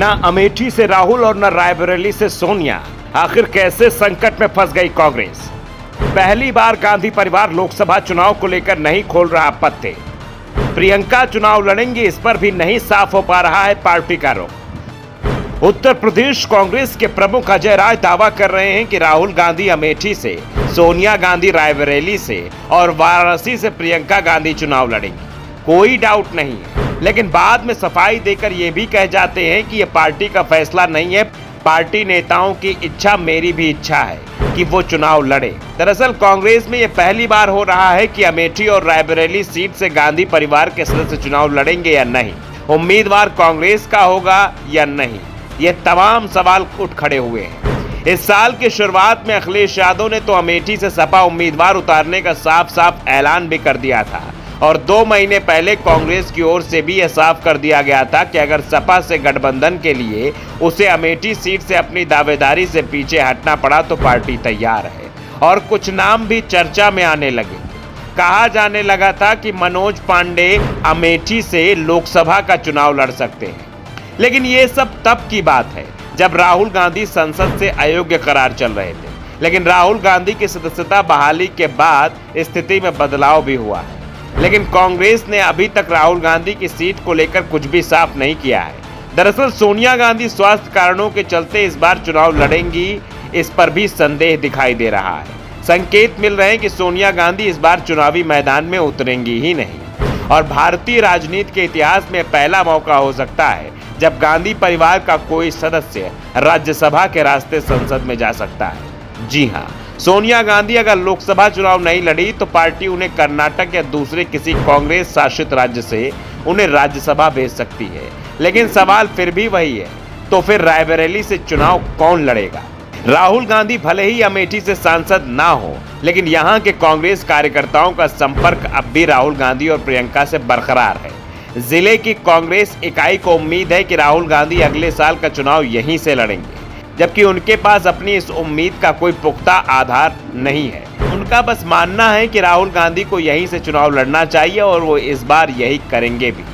न अमेठी से राहुल और न रायबरेली से सोनिया। आखिर कैसे संकट में फंस गई कांग्रेस। पहली बार गांधी परिवार लोकसभा चुनाव को लेकर नहीं खोल रहा पत्ते। प्रियंका चुनाव लड़ेंगी, इस पर भी नहीं साफ हो पा रहा है पार्टी का रुख। उत्तर प्रदेश कांग्रेस के प्रमुख अजय राय दावा कर रहे हैं कि राहुल गांधी अमेठी से, सोनिया गांधी रायबरेली से और वाराणसी से प्रियंका गांधी चुनाव लड़ेंगी। कोई डाउट नहीं है, लेकिन बाद में सफाई देकर यह भी कह जाते हैं कि यह पार्टी का फैसला नहीं है, पार्टी नेताओं की इच्छा, मेरी भी इच्छा है कि वो चुनाव लड़े। दरअसल कांग्रेस में यह पहली बार हो रहा है कि अमेठी और रायबरेली सीट से गांधी परिवार के सदस्य चुनाव लड़ेंगे या नहीं, उम्मीदवार कांग्रेस का होगा या नहीं, ये तमाम सवाल उठ खड़े हुए हैं। इस साल की शुरुआत में अखिलेश यादव ने तो अमेठी से सपा उम्मीदवार उतारने का साफ साफ ऐलान भी कर दिया था और 2 महीने पहले कांग्रेस की ओर से भी यह साफ कर दिया गया था कि अगर सपा से गठबंधन के लिए उसे अमेठी सीट से अपनी दावेदारी से पीछे हटना पड़ा तो पार्टी तैयार है। और कुछ नाम भी चर्चा में आने लगे। कहा जाने लगा था कि मनोज पांडे अमेठी से लोकसभा का चुनाव लड़ सकते हैं, लेकिन ये सब तब की बात है जब राहुल गांधी संसद से अयोग्य करार चल रहे थे। लेकिन राहुल गांधी की सदस्यता बहाली के बाद स्थिति में बदलाव भी हुआ है, लेकिन कांग्रेस ने अभी तक राहुल गांधी की सीट को लेकर कुछ भी साफ नहीं किया है। दरअसल सोनिया गांधी स्वास्थ्य कारणों के चलते इस बार चुनाव लड़ेंगी, इस पर भी संदेह दिखाई दे रहा है। संकेत मिल रहे हैं कि सोनिया गांधी इस बार चुनावी मैदान में उतरेंगी ही नहीं और भारतीय राजनीति के इतिहास में पहला मौका हो सकता है जब गांधी परिवार का कोई सदस्य राज्यसभा के रास्ते संसद में जा सकता है। जी हां, सोनिया गांधी अगर लोकसभा चुनाव नहीं लड़ी तो पार्टी उन्हें कर्नाटक या दूसरे किसी कांग्रेस शासित राज्य से उन्हें राज्यसभा भेज सकती है। लेकिन सवाल फिर भी वही है, तो फिर रायबरेली से चुनाव कौन लड़ेगा। राहुल गांधी भले ही अमेठी से सांसद ना हो, लेकिन यहां के कांग्रेस कार्यकर्ताओं का संपर्क अब भी राहुल गांधी और प्रियंका से बरकरार है। जिले की कांग्रेस इकाई को उम्मीद है कि राहुल गांधी अगले साल का चुनाव यहीं से लड़ेंगे, जबकि उनके पास अपनी इस उम्मीद का कोई पुख्ता आधार नहीं है। उनका बस मानना है कि राहुल गांधी को यहीं से चुनाव लड़ना चाहिए और वो इस बार यही करेंगे भी।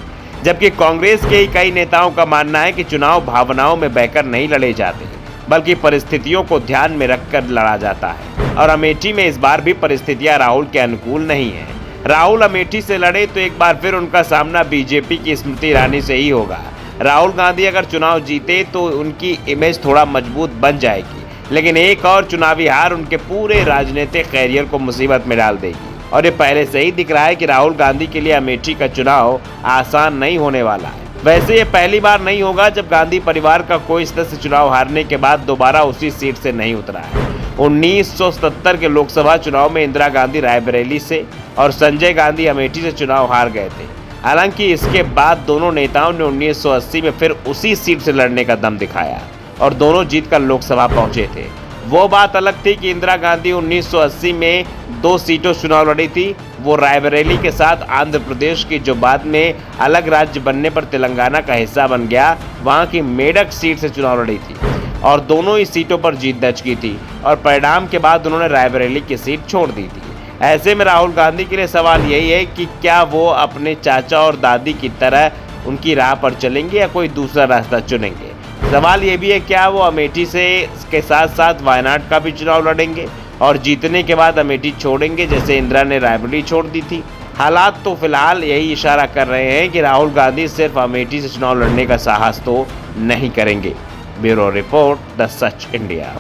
जबकि कांग्रेस के कई नेताओं का मानना है कि चुनाव भावनाओं में बहकर नहीं लड़े जाते, बल्कि परिस्थितियों को ध्यान में रखकर लड़ा जाता है। और अमेठी में इस बार भी परिस्थितियां राहुल के अनुकूल नहीं है। राहुल अमेठी से लड़े तो एक बार फिर उनका सामना बीजेपी की स्मृति ईरानी से ही होगा। राहुल गांधी अगर चुनाव जीते तो उनकी इमेज थोड़ा मजबूत बन जाएगी, लेकिन एक और चुनावी हार उनके पूरे राजनीतिक कैरियर को मुसीबत में डाल देगी। और ये पहले से ही दिख रहा है कि राहुल गांधी के लिए अमेठी का चुनाव आसान नहीं होने वाला है। वैसे ये पहली बार नहीं होगा जब गांधी परिवार का कोई सदस्य चुनाव हारने के बाद दोबारा उसी सीट से नहीं उतरा है। 1977 के लोकसभा चुनाव में इंदिरा गांधी रायबरेली से और संजय गांधी अमेठी से चुनाव हार गए थे। हालांकि इसके बाद दोनों नेताओं ने 1980 में फिर उसी सीट से लड़ने का दम दिखाया और दोनों जीतकर लोकसभा पहुंचे थे। वो बात अलग थी कि इंदिरा गांधी 1980 में 2 सीटों चुनाव लड़ी थी, वो रायबरेली के साथ आंध्र प्रदेश की, जो बाद में अलग राज्य बनने पर तेलंगाना का हिस्सा बन गया, वहां की मेडक सीट से चुनाव लड़ी थी और दोनों ही सीटों पर जीत दर्ज की थी और परिणाम के बाद उन्होंने रायबरेली की सीट छोड़ दी थी। ऐसे में राहुल गांधी के लिए सवाल यही है कि क्या वो अपने चाचा और दादी की तरह उनकी राह पर चलेंगे या कोई दूसरा रास्ता चुनेंगे। सवाल ये भी है, क्या वो अमेठी से के साथ साथ वायनाड का भी चुनाव लड़ेंगे और जीतने के बाद अमेठी छोड़ेंगे जैसे इंदिरा ने रायबरेली छोड़ दी थी। हालात तो फिलहाल यही इशारा कर रहे हैं कि राहुल गांधी सिर्फ अमेठी से चुनाव लड़ने का साहस तो नहीं करेंगे। Bureau report, the such India.